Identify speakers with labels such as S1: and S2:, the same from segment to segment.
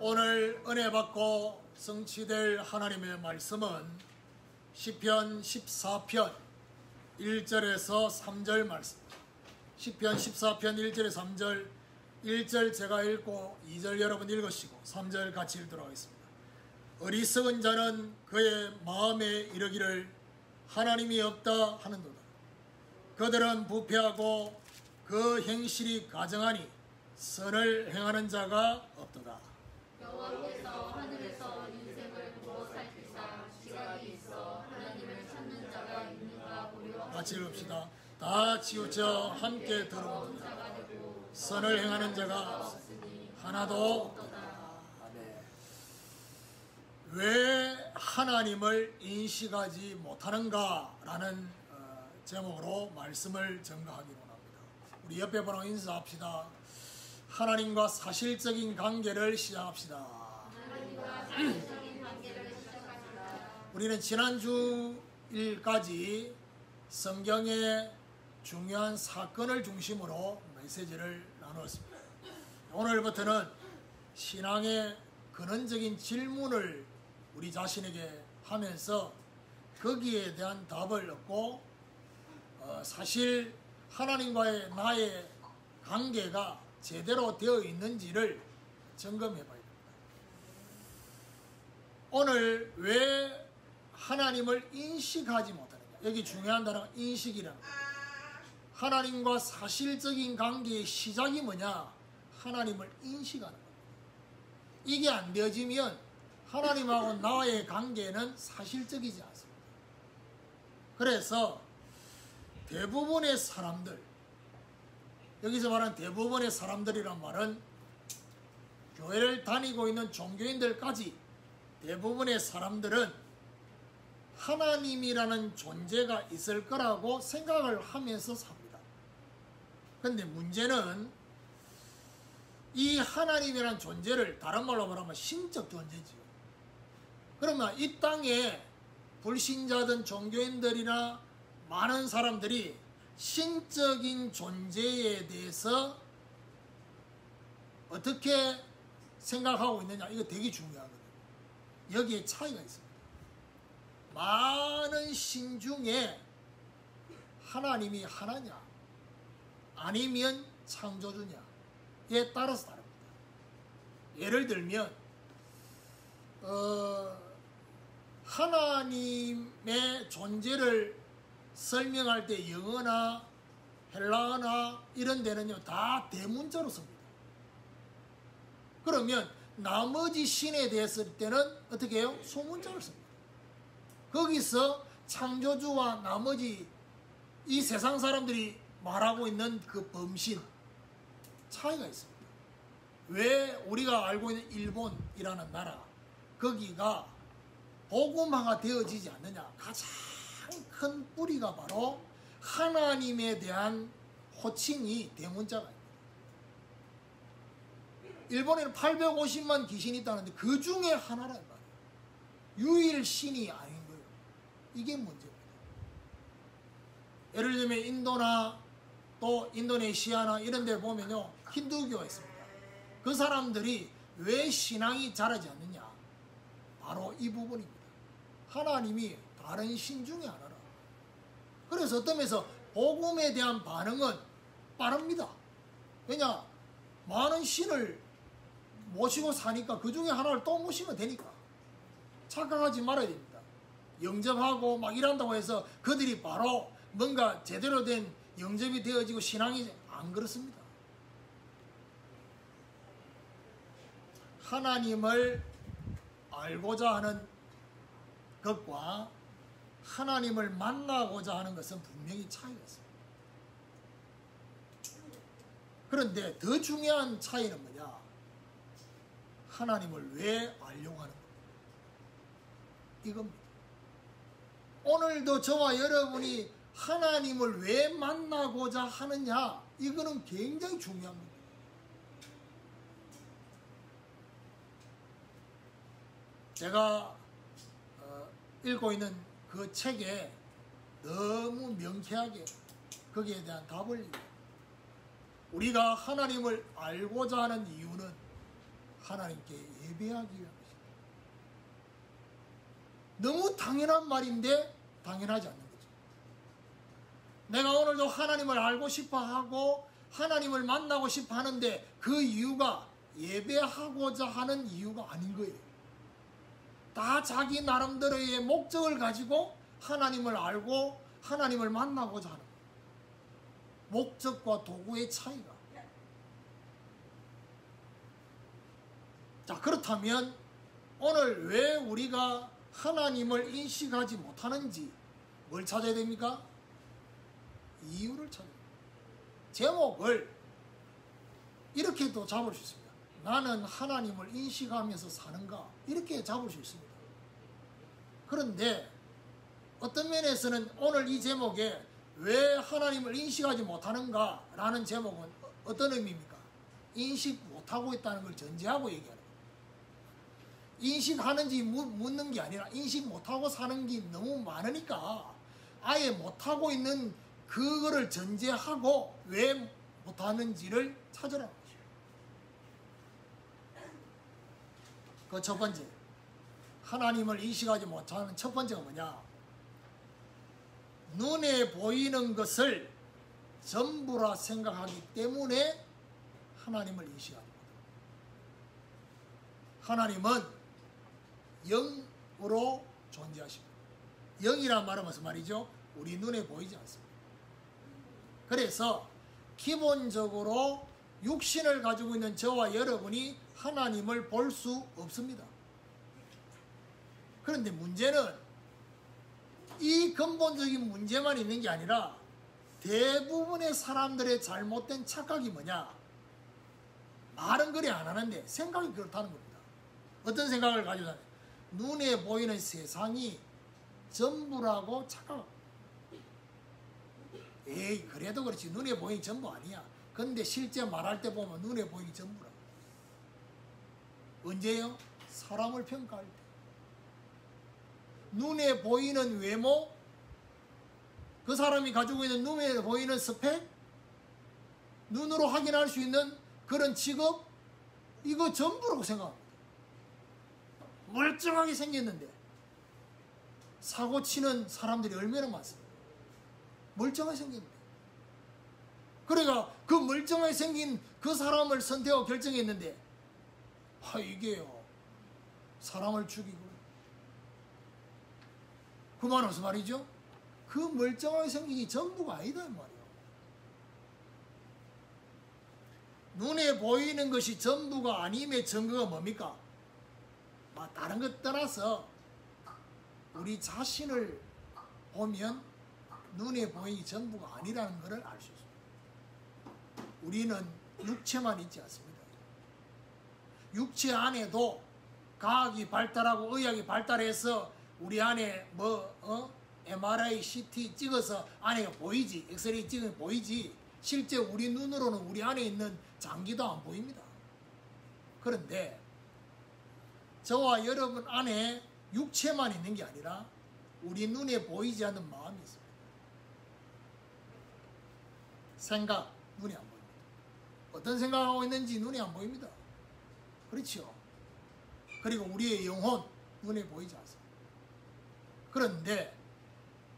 S1: 오늘 은혜 받고 성취될 하나님의 말씀은 시편 14편 1절에서 3절 말씀. 시편 14편 1절에서 3절, 1절 제가 읽고 2절 여러분 읽으시고 3절 같이 읽도록 하겠습니다. 어리석은 자는 그의 마음에 이르기를 하나님이 없다 하는도다. 그들은 부패하고 그 행실이 가증하니 선을 행하는 자가 없도다.
S2: 여호와께서 하늘에서 인생을 보고 살피사 지각이 있어 하나님을 찾는 자가 있는가 보려.
S1: 같이 읽읍시다. 다 치우쳐 함께 들어온다. 선을 행하는 자가 없으니 하나도 없도다. 아멘. 왜 하나님을 인식하지 못하는가라는 제목으로 말씀을 전가하기로 합니다. 우리 옆에 분하고 인사합시다. 하나님과 사실적인 관계를 시작합시다. 우리는 지난주일까지 성경의 중요한 사건을 중심으로 메시지를 나누었습니다. 오늘부터는 신앙의 근원적인 질문을 우리 자신에게 하면서 거기에 대한 답을 얻고 사실 하나님과의 나의 관계가 제대로 되어 있는지를 점검해 봐야 됩니다. 오늘 왜 하나님을 인식하지 못하느냐. 여기 중요한 단어가 인식이라는 거예요. 하나님과 사실적인 관계의 시작이 뭐냐? 하나님을 인식하는 겁니다. 이게 안 되어지면 하나님하고 나의 관계는 사실적이지 않습니다. 그래서 대부분의 사람들, 여기서 말하는 대부분의 사람들이란 말은 교회를 다니고 있는 종교인들까지 대부분의 사람들은 하나님이라는 존재가 있을 거라고 생각을 하면서 삽니다. 그런데 문제는 이 하나님이라는 존재를 다른 말로 말하면 신적 존재지요. 그러면 이 땅에 불신자든 종교인들이나 많은 사람들이 신적인 존재에 대해서 어떻게 생각하고 있느냐, 이거 되게 중요하거든요. 여기에 차이가 있습니다. 많은 신 중에 하나님이 하나냐 아니면 창조주냐에 따라서 다릅니다. 예를 들면 하나님의 존재를 설명할 때 영어나 헬라어나 이런 데는요 다 대문자로 씁니다. 그러면 나머지 신에 대해서 쓸 때는 어떻게 해요? 소문자를 씁니다. 거기서 창조주와 나머지 이 세상 사람들이 말하고 있는 그 범신 차이가 있습니다. 왜 우리가 알고 있는 일본이라는 나라 거기가 복음화가 되어지지 않느냐? 가장 큰 뿌리가 바로 하나님에 대한 호칭이 대문자가 있습니다. 일본에는 850만 귀신이 있다는데 그 중에 하나란 말이에요. 유일 신이 아닌 거예요. 이게 문제입니다. 예를 들면 인도나 또 인도네시아나 이런 데 보면요 힌두교가 있습니다. 그 사람들이 왜 신앙이 자라지 않느냐? 바로 이 부분입니다. 하나님이 다른 신 중에 하나라. 그래서 어떤 면에서 복음에 대한 반응은 빠릅니다. 왜냐? 많은 신을 모시고 사니까 그 중에 하나를 또 모시면 되니까. 착각하지 말아야 됩니다. 영접하고 막 이런다고 해서 그들이 바로 뭔가 제대로 된 영접이 되어지고 신앙이 안 그렇습니다. 하나님을 알고자 하는 것과 하나님을 만나고자 하는 것은 분명히 차이가 있습니다. 그런데 더 중요한 차이는 뭐냐? 하나님을 왜 알려고 하는 겁니다. 이겁니다. 오늘도 저와 여러분이 하나님을 왜 만나고자 하느냐? 이거는 굉장히 중요합니다. 제가 읽고 있는 그 책에 너무 명쾌하게 거기에 대한 답을 우리가 하나님을 알고자 하는 이유는 하나님께 예배하기 위한 것입니다. 너무 당연한 말인데 당연하지 않는 거죠. 내가 오늘도 하나님을 알고 싶어 하고 하나님을 만나고 싶어 하는데 그 이유가 예배하고자 하는 이유가 아닌 거예요. 다 자기 나름대로의 목적을 가지고 하나님을 알고 하나님을 만나고자 하는 거예요. 목적과 도구의 차이가. 자, 그렇다면 오늘 왜 우리가 하나님을 인식하지 못하는지 뭘 찾아야 됩니까? 이유를 찾아야 됩니다. 제목을 이렇게도 잡을 수 있습니다. 나는 하나님을 인식하면서 사는가? 이렇게 잡을 수 있습니다. 그런데 어떤 면에서는 오늘 이 제목에 왜 하나님을 인식하지 못하는가? 라는 제목은 어떤 의미입니까? 인식 못하고 있다는 걸 전제하고 얘기하는 거예요. 인식하는지 묻는 게 아니라 인식 못하고 사는 게 너무 많으니까 아예 못하고 있는 그거를 전제하고 왜 못하는지를 찾으라는 거죠. 그 첫 번째, 하나님을 인식하지 못하는 첫 번째가 뭐냐? 눈에 보이는 것을 전부라 생각하기 때문에 하나님을 인식하지 못합니다. 하나님은 영으로 존재하십니다. 영이란 말은 무슨 말이죠? 우리 눈에 보이지 않습니다. 그래서 기본적으로 육신을 가지고 있는 저와 여러분이 하나님을 볼 수 없습니다. 그런데 문제는 이 근본적인 문제만 있는 게 아니라 대부분의 사람들의 잘못된 착각이 뭐냐? 말은 그래 안 하는데 생각이 그렇다는 겁니다. 어떤 생각을 가지고 다녀요? 눈에 보이는 세상이 전부라고 착각합니다. 에이, 그래도 그렇지 눈에 보이는 전부 아니야. 근데 실제 말할 때 보면 눈에 보이는 전부라고. 언제요? 사람을 평가할 때. 눈에 보이는 외모, 그 사람이 가지고 있는 눈에 보이는 스펙, 눈으로 확인할 수 있는 그런 직업, 이거 전부라고 생각합니다. 멀쩡하게 생겼는데 사고 치는 사람들이 얼마나 많습니까? 멀쩡하게 생겼는데. 그러니까 그 멀쩡하게 생긴 그 사람을 선택하고 결정했는데 이게요 사람을 죽이고 그 말은 무슨 말이죠? 그 멀쩡하게 생긴 게 전부가 아니다 이 말이에요. 눈에 보이는 것이 전부가 아님의 증거가 뭡니까? 다른 것 떠나서 우리 자신을 보면 눈에 보이는 전부가 아니라는 것을 알 수 있습니다. 우리는 육체만 있지 않습니다. 육체 안에도 과학이 발달하고 의학이 발달해서 우리 안에 MRI, CT 찍어서 안에 보이지, 엑스레이 찍으면 보이지 실제 우리 눈으로는 우리 안에 있는 장기도 안 보입니다. 그런데 저와 여러분 안에 육체만 있는 게 아니라 우리 눈에 보이지 않는 마음이 있습니다. 생각, 눈에 안 보입니다. 어떤 생각하고 있는지 눈에 안 보입니다. 그렇죠? 그리고 우리의 영혼, 눈에 보이지 않습니다. 그런데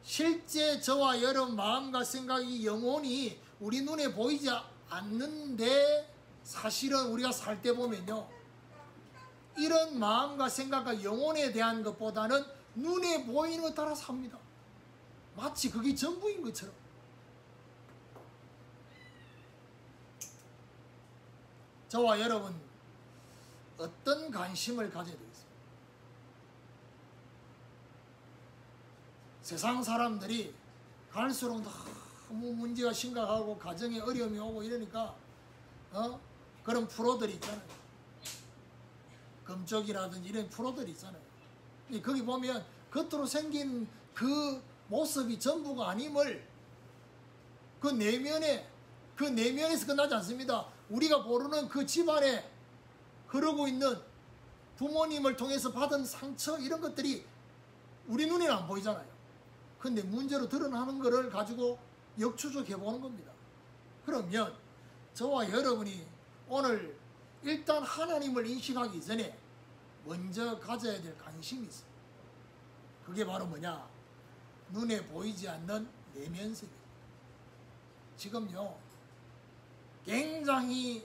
S1: 실제 저와 여러분 마음과 생각이 영혼이 우리 눈에 보이지 않는데 사실은 우리가 살 때 보면요. 이런 마음과 생각과 영혼에 대한 것보다는 눈에 보이는 것 따라 삽니다. 마치 그게 전부인 것처럼. 저와 여러분 어떤 관심을 가져야 되겠습니까? 세상 사람들이 갈수록 너무 문제가 심각하고 가정에 어려움이 오고 이러니까 그런 프로들이 있잖아요. 금쪽이라든지 이런 프로들이 있잖아요. 거기 보면 겉으로 생긴 그 모습이 전부가 아님을 그 내면에서 끝나지 않습니다. 우리가 모르는 그 집안에 흐르고 있는 부모님을 통해서 받은 상처 이런 것들이 우리 눈에는 안 보이잖아요. 근데 문제로 드러나는 것을 가지고 역추적해 보는 겁니다. 그러면 저와 여러분이 오늘 일단 하나님을 인식하기 전에 먼저 가져야 될 관심이 있어요. 그게 바로 뭐냐? 눈에 보이지 않는 내면 세계. 지금요, 굉장히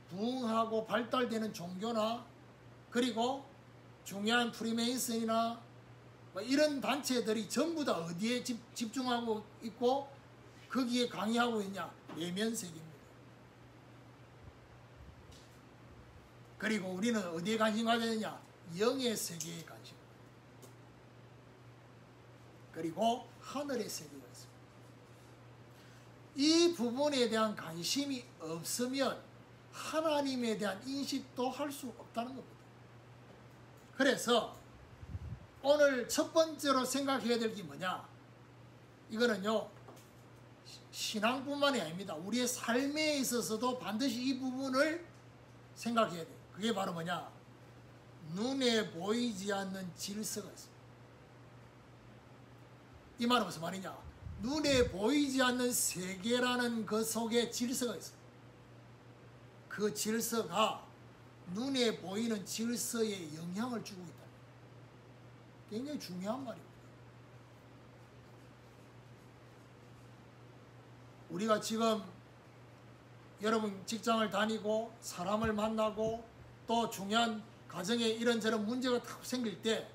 S1: 부흥하고 발달되는 종교나 그리고 중요한 프리메이슨이나 뭐 이런 단체들이 전부 다 어디에 집중하고 있고 거기에 강의하고 있냐? 내면 세계입니다. 그리고 우리는 어디에 관심 가져야 되냐? 영의 세계에 관심. 그리고 하늘의 세계가 있습니다. 이 부분에 대한 관심이 없으면 하나님에 대한 인식도 할 수 없다는 겁니다. 그래서 오늘 첫 번째로 생각해야 될 게 뭐냐? 이거는요, 신앙뿐만이 아닙니다. 우리의 삶에 있어서도 반드시 이 부분을 생각해야 돼요. 그게 바로 뭐냐? 눈에 보이지 않는 질서가 있습니다. 이 말은 무슨 말이냐? 눈에 보이지 않는 세계라는 그 속에 질서가 있어요. 그 질서가 눈에 보이는 질서에 영향을 주고 있다. 굉장히 중요한 말입니다. 우리가 지금 여러분 직장을 다니고 사람을 만나고 또 중요한 가정에 이런저런 문제가 딱 생길 때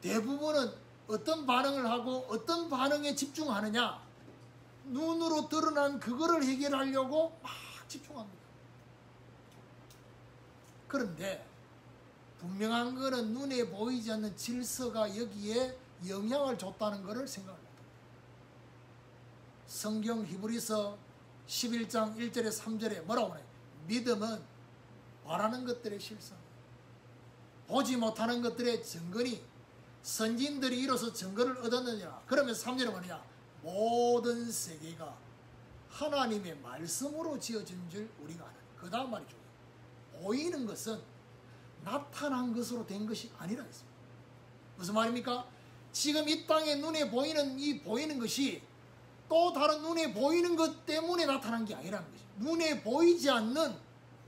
S1: 대부분은 어떤 반응을 하고 어떤 반응에 집중하느냐? 눈으로 드러난 그거를 해결하려고 막 집중합니다. 그런데 분명한 거는 눈에 보이지 않는 질서가 여기에 영향을 줬다는 것을 생각합니다. 성경 히브리서 11장 1절에 3절에 뭐라고 하나요? 믿음은 바라는 것들의 실상, 보지 못하는 것들의 증거니 선진들이 이로써 증거를 얻었느니라. 그러면 3절에 뭐냐? 모든 세계가 하나님의 말씀으로 지어진 줄 우리가 아는. 그 다음 말이죠. 보이는 것은 나타난 것으로 된 것이 아니라 했습니다. 무슨 말입니까? 지금 이 땅에 눈에 보이는 이 보이는 것이 또 다른 눈에 보이는 것 때문에 나타난 게 아니라는 것이. 눈에 보이지 않는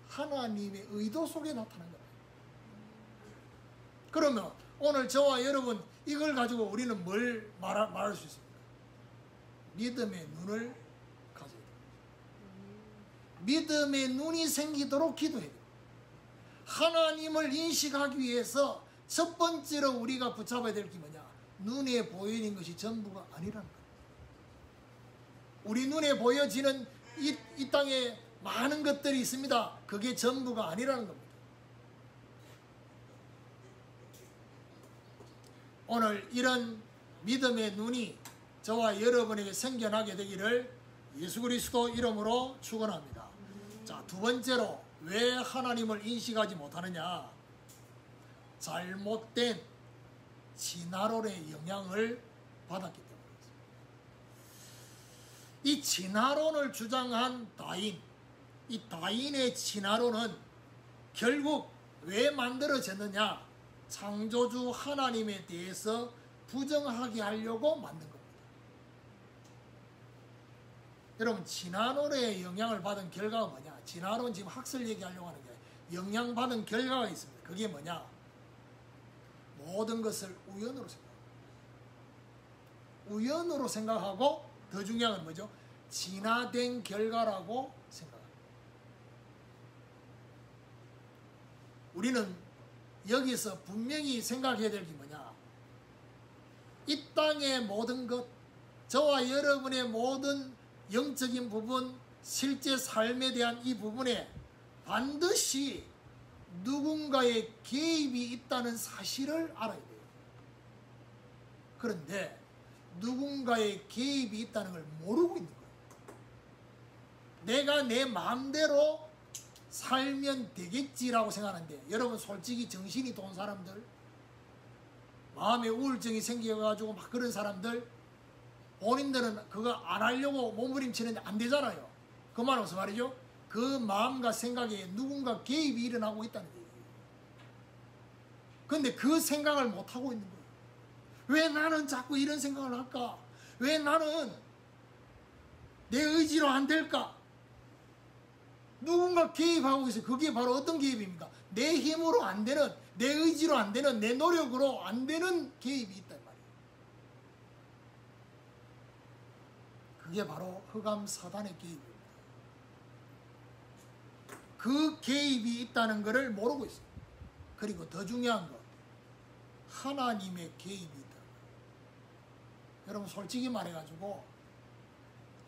S1: 하나님의 의도 속에 나타난 거예요. 그러면 오늘 저와 여러분 이걸 가지고 우리는 뭘 말할 수 있습니까? 믿음의 눈을 가져야 돼요. 믿음의 눈이 생기도록 기도해야 돼요. 하나님을 인식하기 위해서 첫 번째로 우리가 붙잡아야 될 게 뭐냐? 눈에 보이는 것이 전부가 아니라는 거예요. 우리 눈에 보여지는 이 땅에 많은 것들이 있습니다. 그게 전부가 아니라는 겁니다. 오늘 이런 믿음의 눈이 저와 여러분에게 생겨나게 되기를 예수 그리스도 이름으로 축원합니다. 자, 두 번째로 왜 하나님을 인식하지 못하느냐? 잘못된 진화론의 영향을 받았기 때문입니다. 이 진화론을 주장한 다윈, 이 다윈의 진화론은 결국 왜 만들어졌느냐? 창조주 하나님에 대해서 부정하게 하려고 만든 겁니다. 여러분, 진화론의 영향을 받은 결과가 뭐냐? 진화론 지금 학설 얘기하려고 하는 게 영향받은 결과가 있습니다. 그게 뭐냐? 모든 것을 우연으로 생각합니다. 우연으로 생각하고 더 중요한 건 뭐죠? 진화된 결과라고 생각합니다. 우리는 여기서 분명히 생각해야 될 게 뭐냐? 이 땅의 모든 것, 저와 여러분의 모든 영적인 부분, 실제 삶에 대한 이 부분에 반드시 누군가의 개입이 있다는 사실을 알아야 돼요. 그런데 누군가의 개입이 있다는 걸 모르고 있는 거예요. 내가 내 마음대로 살면 되겠지라고 생각하는데, 여러분 솔직히 정신이 돈 사람들, 마음에 우울증이 생겨가지고 막 그런 사람들, 본인들은 그거 안 하려고 몸부림치는데 안 되잖아요. 그 말은 무슨 말이죠? 그 마음과 생각에 누군가 개입이 일어나고 있다는 거예요. 그런데 그 생각을 못하고 있는 거예요. 왜 나는 자꾸 이런 생각을 할까? 왜 나는 내 의지로 안 될까? 누군가 개입하고 있어요. 그게 바로 어떤 개입입니까? 내 힘으로 안 되는, 내 의지로 안 되는, 내 노력으로 안 되는 개입이 있단 말이에요. 그게 바로 흑암 사단의 개입입니다. 그 개입이 있다는 것을 모르고 있어요. 그리고 더 중요한 것, 하나님의 개입이 있다. 여러분 솔직히 말해가지고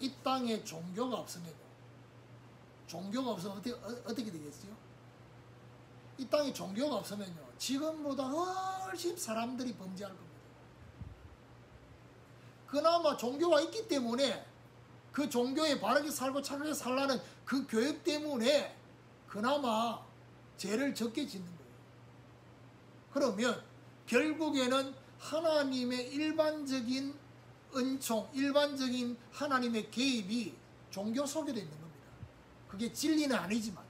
S1: 이 땅에 종교가 없으면 어떻게 되겠어요? 이 땅에 종교가 없으면요, 지금보다 훨씬 사람들이 범죄할 겁니다. 그나마 종교가 있기 때문에 그 종교에 바르게 살고 착하게 살라는 그 교육 때문에 그나마 죄를 적게 짓는 거예요. 그러면 결국에는 하나님의 일반적인 은총, 일반적인 하나님의 개입이 종교 속에도 있는 겁니다. 그게 진리는 아니지만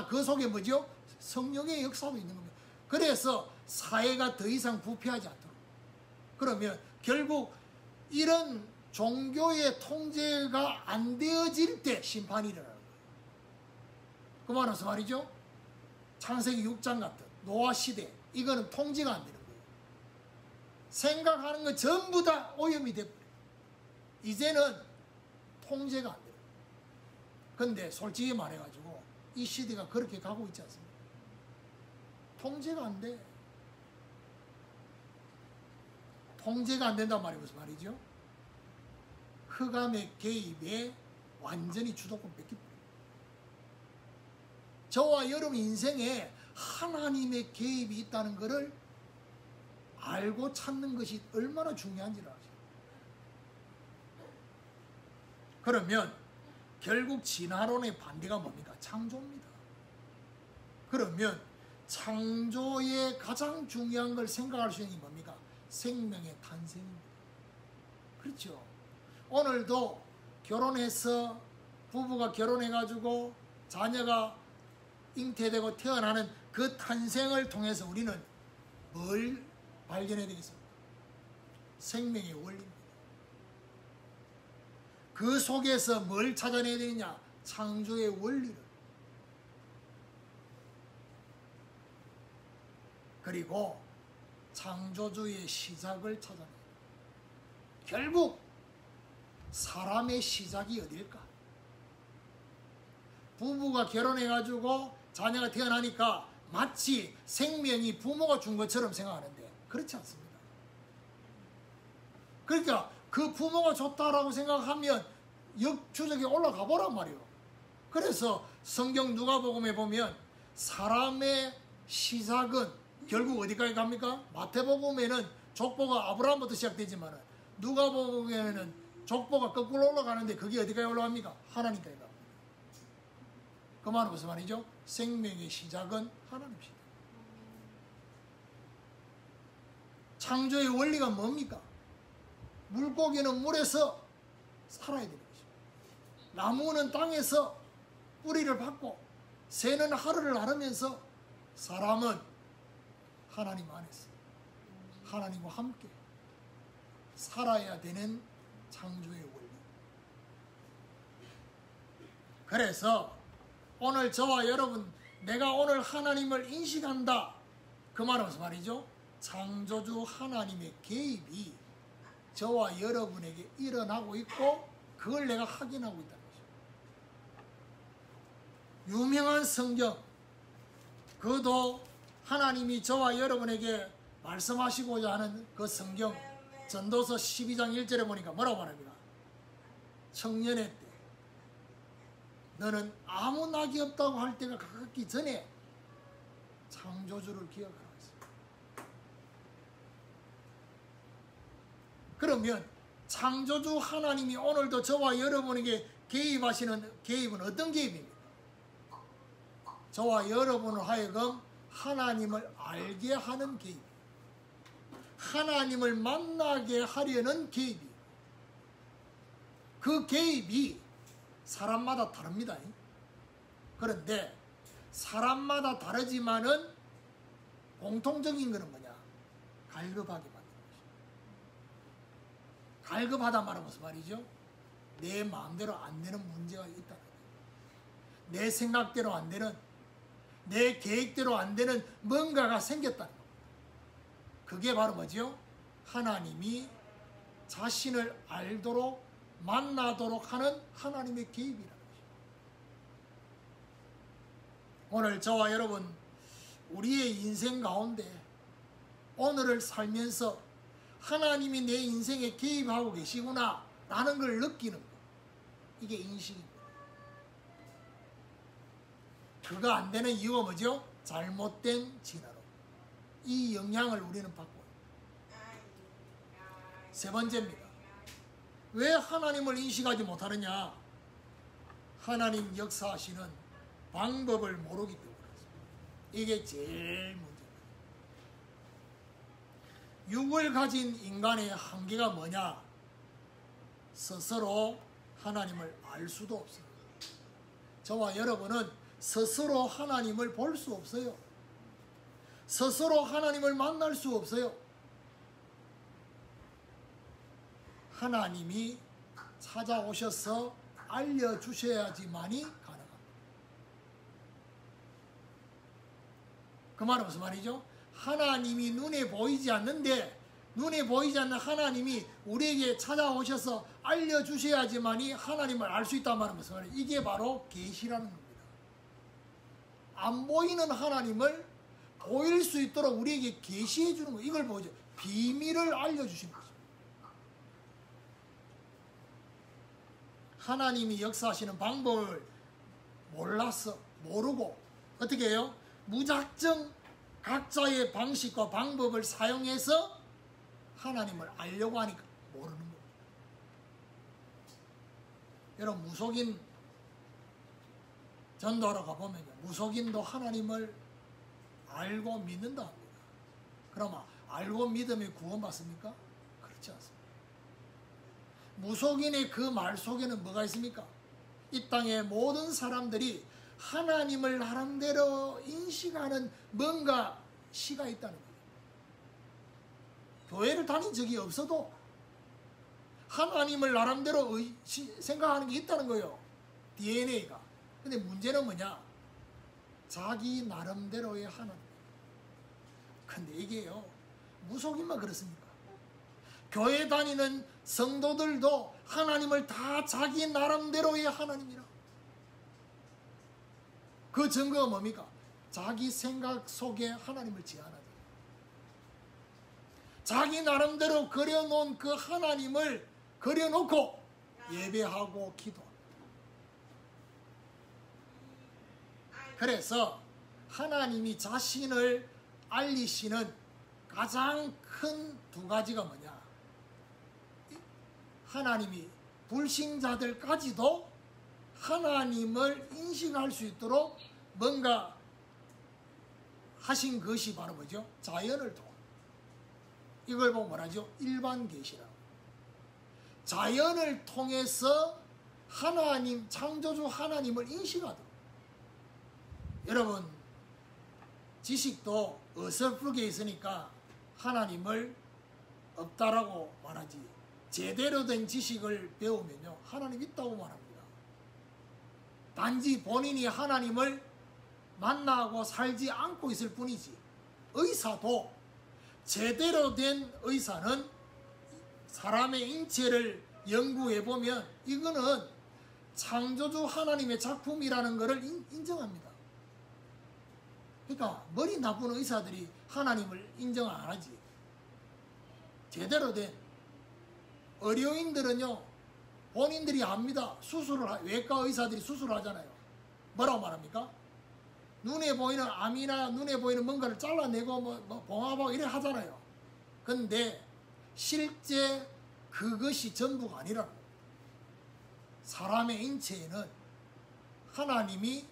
S1: 그 속에 뭐죠? 성령의 역사도 있는 겁니다. 그래서 사회가 더 이상 부패하지 않도록. 그러면 결국 이런 종교의 통제가 안 되어질 때 심판이 일어나는 거예요. 그 말은 무슨 말이죠? 창세기 6장 같은 노아 시대, 이거는 통제가 안 되는 거예요. 생각하는 거 전부 다 오염이 돼버려요. 이제는 통제가 안 돼요. 근데 솔직히 말해가지고 이 시대가 그렇게 가고 있지 않습니까? 통제가 안 돼. 통제가 안 된단 말이 무슨 말이죠? 흑암의 개입에 완전히 주도권 뺏깁니다. 저와 여러분 인생에 하나님의 개입이 있다는 것을 알고 찾는 것이 얼마나 중요한지를 아세요. 그러면 결국 진화론의 반대가 뭡니까? 창조입니다. 그러면 창조의 가장 중요한 걸 생각할 수 있는 게 뭡니까? 생명의 탄생입니다. 그렇죠? 오늘도 결혼해서 부부가 결혼해가지고 자녀가 잉태되고 태어나는 그 탄생을 통해서 우리는 뭘 발견해야 되겠습니까? 생명의 원리입니다. 그 속에서 뭘 찾아내야 되느냐? 창조의 원리를. 그리고 창조주의 시작을 찾아내야 됩니다. 결국 사람의 시작이 어딜까? 부부가 결혼해가지고 자녀가 태어나니까 마치 생명이 부모가 준 것처럼 생각하는데 그렇지 않습니다. 그러니까 그 부모가 좋다라고 생각하면 역추적에 올라가 보란 말이에요. 그래서 성경 누가복음에 보면 사람의 시작은 결국 어디까지 갑니까? 마태복음에는 족보가 아브라함부터 시작되지만 누가복음에는 족보가 거꾸로 올라가는데 그게 어디까지 올라갑니까? 하나님까지 갑니다. 그 말은 무슨 말이죠? 생명의 시작은 하나님이시다. 창조의 원리가 뭡니까? 물고기는 물에서 살아야 되는 것입니다. 나무는 땅에서 뿌리를 받고 새는 하루를 나르면서 사람은 하나님 안에서 하나님과 함께 살아야 되는 창조의 원리. 그래서 오늘 저와 여러분, 내가 오늘 하나님을 인식한다. 그 말은 무슨 말이죠? 창조주 하나님의 개입이 저와 여러분에게 일어나고 있고 그걸 내가 확인하고 있다는 거죠. 유명한 성경, 그것도 하나님이 저와 여러분에게 말씀하시고자 하는 그 성경, 전도서 12장 1절에 보니까 뭐라고 말합니까? 청년의 때 너는 아무 낙이 없다고 할 때가 가깝기 전에 창조주를 기억하라고 했습니다. 그러면 창조주 하나님이 오늘도 저와 여러분에게 개입하시는 개입은 어떤 개입입니까? 저와 여러분을 하여금 하나님을 알게 하는 개입, 하나님을 만나게 하려는 개입이. 그 개입이 사람마다 다릅니다. 그런데 사람마다 다르지만은 공통적인 것은 뭐냐? 갈급하게 만드는 것입니다. 갈급하다 말은 무슨 말이죠? 내 마음대로 안 되는 문제가 있다는 거예요. 내 생각대로 안 되는, 내 계획대로 안 되는 뭔가가 생겼다는 겁니다. 그게 바로 뭐죠? 하나님이 자신을 알도록 만나도록 하는 하나님의 개입이라는 것입니다. 오늘 저와 여러분, 우리의 인생 가운데 오늘을 살면서 하나님이 내 인생에 개입하고 계시구나 라는 걸 느끼는 것, 이게 인식입니다. 그거 안 되는 이유가 뭐죠? 잘못된 진화로. 이 영향을 우리는 받고 있습니다. 세 번째입니다. 왜 하나님을 인식하지 못하느냐? 하나님 역사하시는 방법을 모르기 때문에 그렇습니다. 이게 제일 문제입니다. 육을 가진 인간의 한계가 뭐냐? 스스로 하나님을 알 수도 없습니다. 저와 여러분은 스스로 하나님을 볼 수 없어요. 스스로 하나님을 만날 수 없어요. 하나님이 찾아오셔서 알려주셔야지만이 가능합니다. 그 말은 무슨 말이죠? 하나님이 눈에 보이지 않는데, 눈에 보이지 않는 하나님이 우리에게 찾아오셔서 알려주셔야지만이 하나님을 알 수 있다는 말은 무슨 말이에요? 이게 바로 계시라는 겁니다. 안 보이는 하나님을 보일 수 있도록 우리에게 계시해 주는 거예요. 이걸 보죠. 비밀을 알려주시는 거죠. 하나님이 역사하시는 방법을 모르고 어떻게 해요? 무작정 각자의 방식과 방법을 사용해서 하나님을 알려고 하니까 모르는 겁니다. 여러분, 무속인 전도하러 가보면요, 무속인도 하나님을 알고 믿는다 합니다. 그러면 알고 믿으면 구원받습니까? 그렇지 않습니다. 무속인의 그 말 속에는 뭐가 있습니까? 이 땅의 모든 사람들이 하나님을 나름대로 인식하는 뭔가 시가 있다는 거예요. 교회를 다닌 적이 없어도 하나님을 나름대로 생각하는 게 있다는 거예요. DNA가. 근데 문제는 뭐냐? 자기 나름대로의 하나님. 근데 이게요, 무속인만 그렇습니까? 교회 다니는 성도들도 하나님을 다 자기 나름대로의 하나님이라. 그 증거가 뭡니까? 자기 생각 속에 하나님을 제한하죠. 자기 나름대로 그려놓은 그 하나님을 그려놓고 예배하고 기도합니다. 그래서 하나님이 자신을 알리시는 가장 큰 두 가지가 뭐냐? 하나님이 불신자들까지도 하나님을 인식할 수 있도록 뭔가 하신 것이 바로 뭐죠? 자연을 통해. 이걸 보고 뭐라죠? 일반 계시라고. 자연을 통해서 하나님, 창조주 하나님을 인식하도록. 여러분, 지식도 어설프게 있으니까 하나님을 없다라고 말하지, 제대로 된 지식을 배우면요, 하나님 있다고 말합니다. 단지 본인이 하나님을 만나고 살지 않고 있을 뿐이지, 의사도 제대로 된 의사는 사람의 인체를 연구해 보면 이거는 창조주 하나님의 작품이라는 것을 인정합니다. 그러니까 머리 나쁜 의사들이 하나님을 인정 안 하지. 제대로 된 의료인들은요, 본인들이 압니다. 외과 의사들이 수술을 하잖아요. 뭐라고 말합니까? 눈에 보이는 암이나 눈에 보이는 뭔가를 잘라내고 뭐 봉합하고 이래 하잖아요. 근데 실제 그것이 전부가 아니라는 겁니다. 사람의 인체에는 하나님이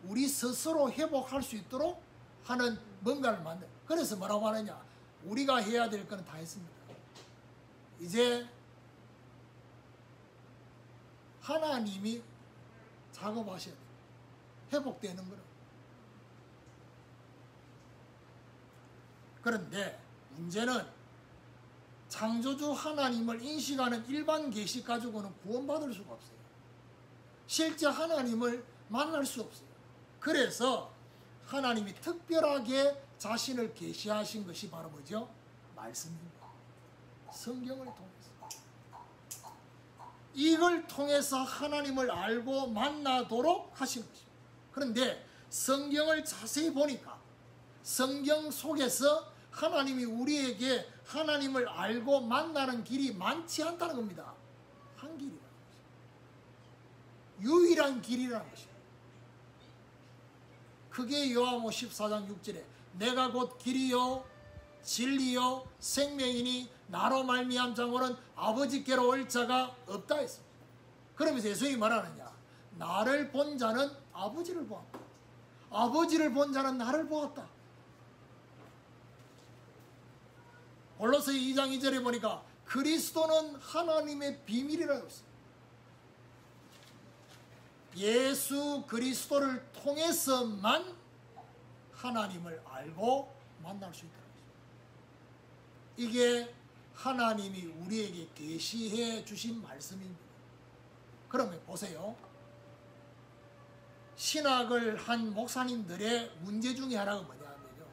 S1: 우리 스스로 회복할 수 있도록 하는 뭔가를 만든. 그래서 뭐라고 하느냐? 우리가 해야 될 거는 다 했습니다. 이제 하나님이 작업하셔야 돼요. 회복되는 거는. 그런데 문제는 창조주 하나님을 인식하는 일반 계시 가지고는 구원받을 수가 없어요. 실제 하나님을 만날 수 없어요. 그래서 하나님이 특별하게 자신을 계시하신 것이 바로 뭐죠? 말씀입니다. 성경을 통해서. 이걸 통해서 하나님을 알고 만나도록 하신 것입니다. 그런데 성경을 자세히 보니까 성경 속에서 하나님이 우리에게 하나님을 알고 만나는 길이 많지 않다는 겁니다. 한 길이라는 것입니다. 유일한 길이라는 것입니다. 그게 요한복음 14장 6절에 내가 곧 길이요 진리요 생명이니 나로 말미암 자고는 아버지께로 올 자가 없다 했습니다. 그러면서 예수님이 말하느냐? 나를 본 자는 아버지를 보았다. 아버지를 본 자는 나를 보았다. 골로새 2장 2절에 보니까 그리스도는 하나님의 비밀이라고 했습니다. 예수 그리스도를 통해서만 하나님을 알고 만날 수 있다는 것입니다. 이게 하나님이 우리에게 계시해 주신 말씀입니다. 그러면 보세요. 신학을 한 목사님들의 문제 중에 하나가 뭐냐면요.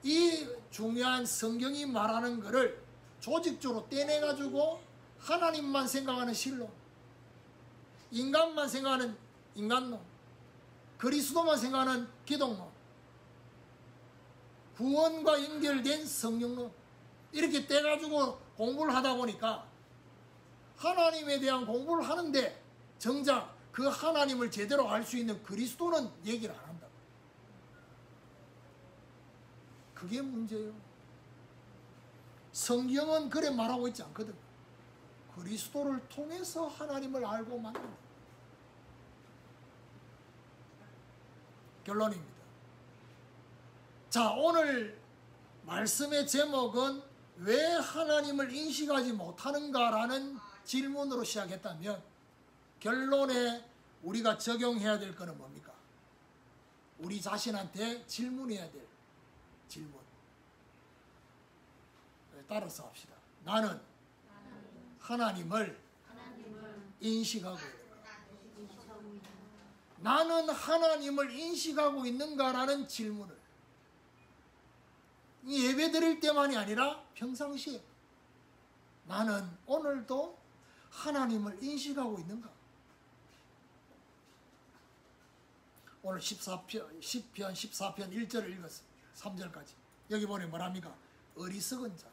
S1: 이 중요한 성경이 말하는 것을 조직적으로 떼내가지고 하나님만 생각하는 신론, 인간만 생각하는 인간론, 그리스도만 생각하는 기독론, 구원과 연결된 성령론, 이렇게 떼가지고 공부를 하다 보니까 하나님에 대한 공부를 하는데 정작 그 하나님을 제대로 알 수 있는 그리스도는 얘기를 안 한다. 그게 문제예요. 성경은 그래 말하고 있지 않거든. 그리스도를 통해서 하나님을 알고 만난다. 결론입니다. 자, 오늘 말씀의 제목은 왜 하나님을 인식하지 못하는가라는 질문으로 시작했다면 결론에 우리가 적용해야 될 것은 뭡니까? 우리 자신한테 질문해야 될 질문. 따라서 합시다. 나는 하나님을 인식하고 있는가? 나는 하나님을 인식하고 있는가라는 질문을 예배 드릴 때만이 아니라 평상시에 나는 오늘도 하나님을 인식하고 있는가? 오늘 10편 14편 1절을 읽었습니다. 3절까지. 여기 보니 뭐랍니까? 어리석은 자.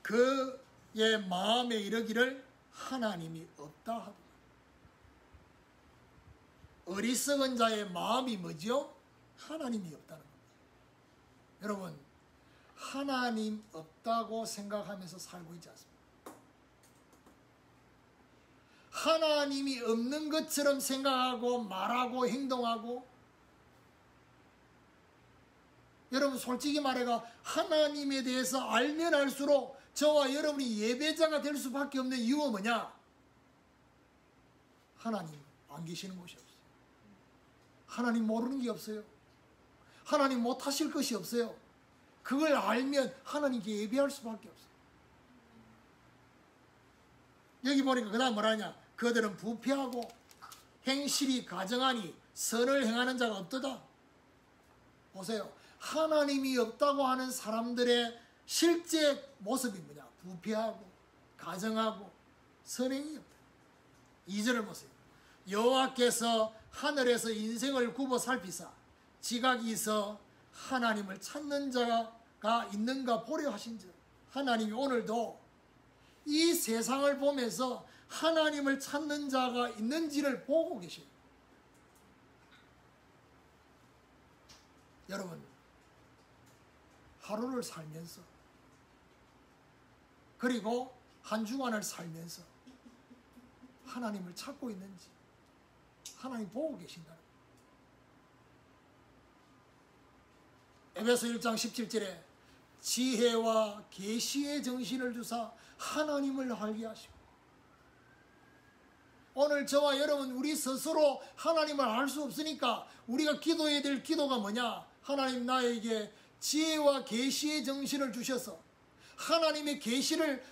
S1: 그의 마음에 이르기를 하나님이 없다 하더라. 어리석은 자의 마음이 뭐죠? 하나님이 없다는 겁니다. 여러분, 하나님 없다고 생각하면서 살고 있지 않습니까? 하나님이 없는 것처럼 생각하고 말하고 행동하고, 여러분 솔직히 말해가 하나님에 대해서 알면 알수록 저와 여러분이 예배자가 될 수밖에 없는 이유가 뭐냐? 하나님 안 계시는 곳이 없어요. 하나님 모르는 게 없어요. 하나님 못하실 것이 없어요. 그걸 알면 하나님께 예배할 수밖에 없어요. 여기 보니까 그 다음 뭐라냐? 그들은 부패하고 행실이 가정하니 선을 행하는 자가 없도다. 보세요. 하나님이 없다고 하는 사람들의 실제 모습이 뭐냐? 부패하고 가정하고 선행이 없다. 2절을 보세요. 여호와께서 하늘에서 인생을 굽어 살피사 지각이 있어 하나님을 찾는 자가 있는가 보려 하신즉. 하나님이 오늘도 이 세상을 보면서 하나님을 찾는 자가 있는지를 보고 계셔요. 여러분, 하루를 살면서 그리고 한 주간을 살면서 하나님을 찾고 있는지 하나님 보고 계신다는 거예요. 에베소 1장 17절에 지혜와 계시의 정신을 주사 하나님을 알게 하시고, 오늘 저와 여러분 우리 스스로 하나님을 알 수 없으니까 우리가 기도해야 될 기도가 뭐냐? 하나님 나에게 지혜와 계시의 정신을 주셔서 하나님의 계시를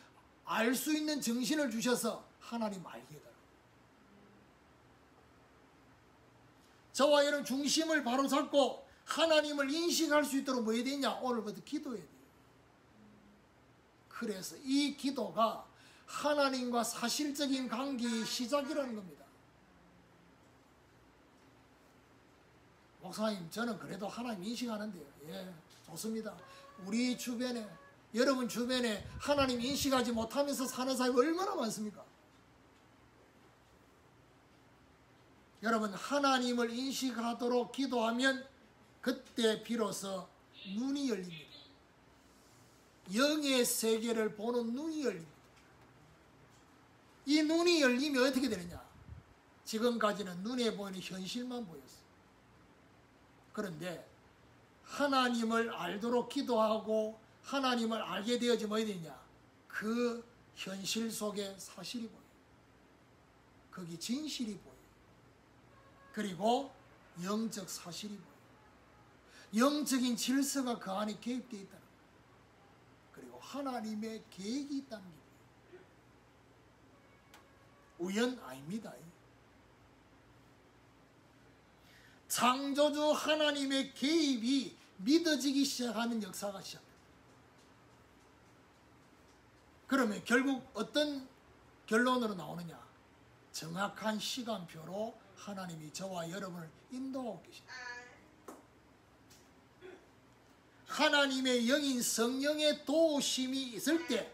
S1: 알 수 있는 정신을 주셔서 하나님 알게 해달라. 저와 여러분 중심을 바로잡고 하나님을 인식할 수 있도록 뭐 해야 되냐? 오늘부터 기도해야 돼요. 그래서 이 기도가 하나님과 사실적인 관계의 시작이라는 겁니다. 목사님, 저는 그래도 하나님 인식하는데요. 예, 좋습니다. 우리 주변에, 여러분 주변에 하나님 인식하지 못하면서 사는 사람이 얼마나 많습니까? 여러분, 하나님을 인식하도록 기도하면 그때 비로소 눈이 열립니다. 영의 세계를 보는 눈이 열립니다. 이 눈이 열리면 어떻게 되느냐? 지금까지는 눈에 보이는 현실만 보였어요. 그런데 하나님을 알도록 기도하고 하나님을 알게 되어지면 어디 되냐? 그 현실 속에 사실이 보여요. 거기 진실이 보여요. 그리고 영적 사실이 보여요. 영적인 질서가 그 안에 개입되어 있다는 거예요. 그리고 하나님의 계획이 있다는 게 우연 아닙니다. 창조주 하나님의 개입이 믿어지기 시작하는 역사가 시작합니다. 그러면 결국 어떤 결론으로 나오느냐? 정확한 시간표로 하나님이 저와 여러분을 인도하고 계십니다. 하나님의 영인 성령의 도우심이 있을 때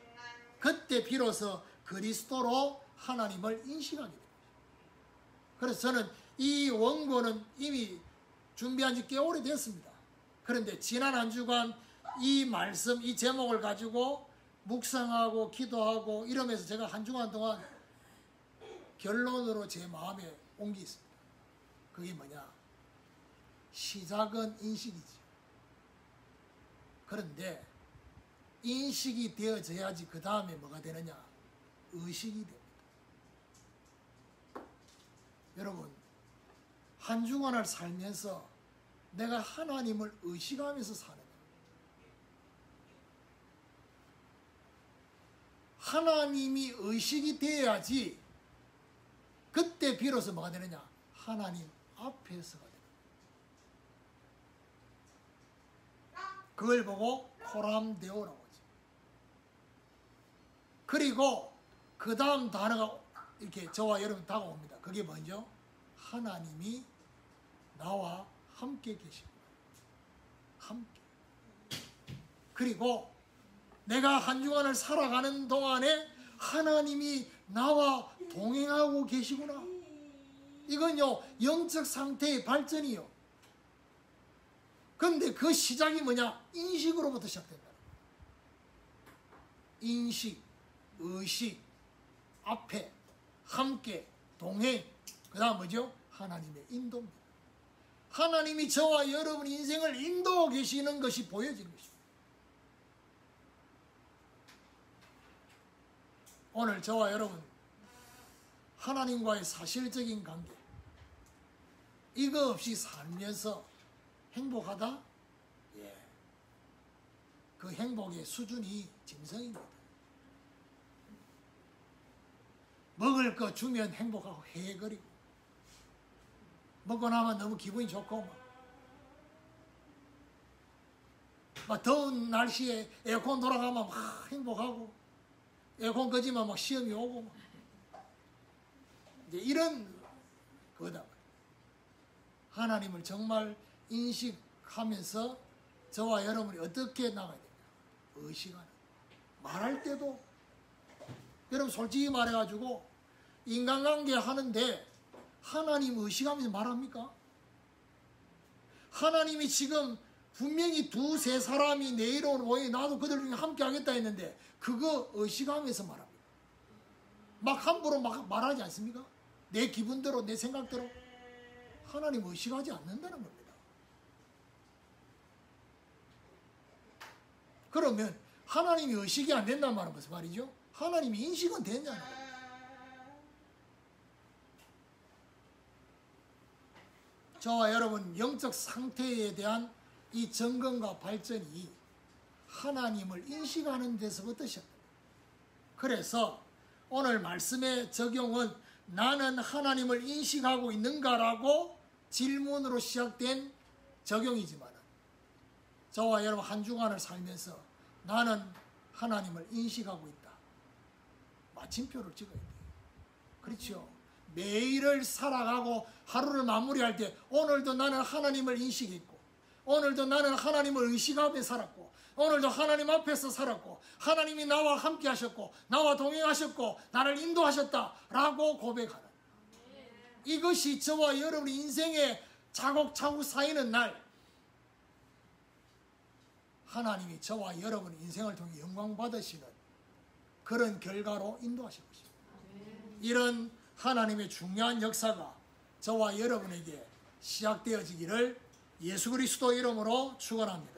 S1: 그때 비로소 그리스도로 하나님을 인식하게 됩니다. 그래서 저는 이 원고는 이미 준비한 지 꽤 오래됐습니다. 그런데 지난 한 주간 이 말씀, 이 제목을 가지고 묵상하고 기도하고 이러면서 제가 한 주간 동안 결론으로 제 마음에 온 게 있습니다. 그게 뭐냐? 시작은 인식이지. 그런데 인식이 되어져야지 그 다음에 뭐가 되느냐? 의식이 됩니다. 여러분, 한 주간을 살면서 내가 하나님을 의식하면서 사는 거예요. 하나님이 의식이 돼야지 그때 비로소 뭐가 되느냐? 하나님 앞에서가 됩니다. 그걸 보고 코람데오라고 하죠. 그리고 그 다음 단어가 이렇게 저와 여러분 다가옵니다. 그게 뭐죠? 하나님이 나와 함께 계시구나. 함께. 그리고 내가 한 주간을 살아가는 동안에 하나님이 나와 동행하고 계시구나. 이건요, 영적 상태의 발전이요. 그런데 그 시작이 뭐냐? 인식으로부터 시작된다. 인식, 의식, 앞에, 함께, 동행, 그 다음 뭐죠? 하나님의 인도입니다. 하나님이 저와 여러분 인생을 인도하고 계시는 것이 보여지는 것입니다. 오늘 저와 여러분 하나님과의 사실적인 관계, 이거 없이 살면서 행복하다? 예. 그 행복의 수준이 짐승입니다. 먹을 거 주면 행복하고 헤헤거리고, 먹고 나면 너무 기분이 좋고, 막 더운 날씨에 에어컨 돌아가면 막 행복하고, 에어컨 꺼지면 막 시험이 오고, 이제 이런 거다. 하나님을 정말 인식하면서 저와 여러분이 어떻게 나가야 되냐? 의식하는. 말할 때도 여러분 솔직히 말해가지고 인간관계 하는데 하나님 의식하면서 말합니까? 하나님이 지금 분명히 두세 사람이 내 이름으로 모여 나도 그들 중에 함께 하겠다 했는데 그거 의식하면서 말합니다. 막 함부로 막 말하지 않습니까? 내 기분대로 내 생각대로. 하나님 의식하지 않는다는 겁니다. 그러면 하나님이 의식이 안 된다는 말은 무슨 말이죠? 하나님이 인식은 되냐는 거예요. 저와 여러분 영적 상태에 대한 이 점검과 발전이 하나님을 인식하는 데서부터 시작합니다. 그래서 오늘 말씀의 적용은 나는 하나님을 인식하고 있는가라고 질문으로 시작된 적용이지만 저와 여러분 한 주간을 살면서 나는 하나님을 인식하고 있다. 마침표를 찍어야 돼요. 그렇죠? 매일을 살아가고 하루를 마무리할 때 오늘도 나는 하나님을 인식했고 오늘도 나는 하나님을 의식하며 살았고 오늘도 하나님 앞에서 살았고 하나님이 나와 함께 하셨고 나와 동행하셨고 나를 인도하셨다라고 고백하는 이것이 저와 여러분의 인생에 차곡차곡 쌓이는 날 하나님이 저와 여러분의 인생을 통해 영광 받으시는 그런 결과로 인도하실 것입니다. 이런 하나님의 중요한 역사가 저와 여러분에게 시작되어지기를 예수 그리스도 이름으로 축원합니다.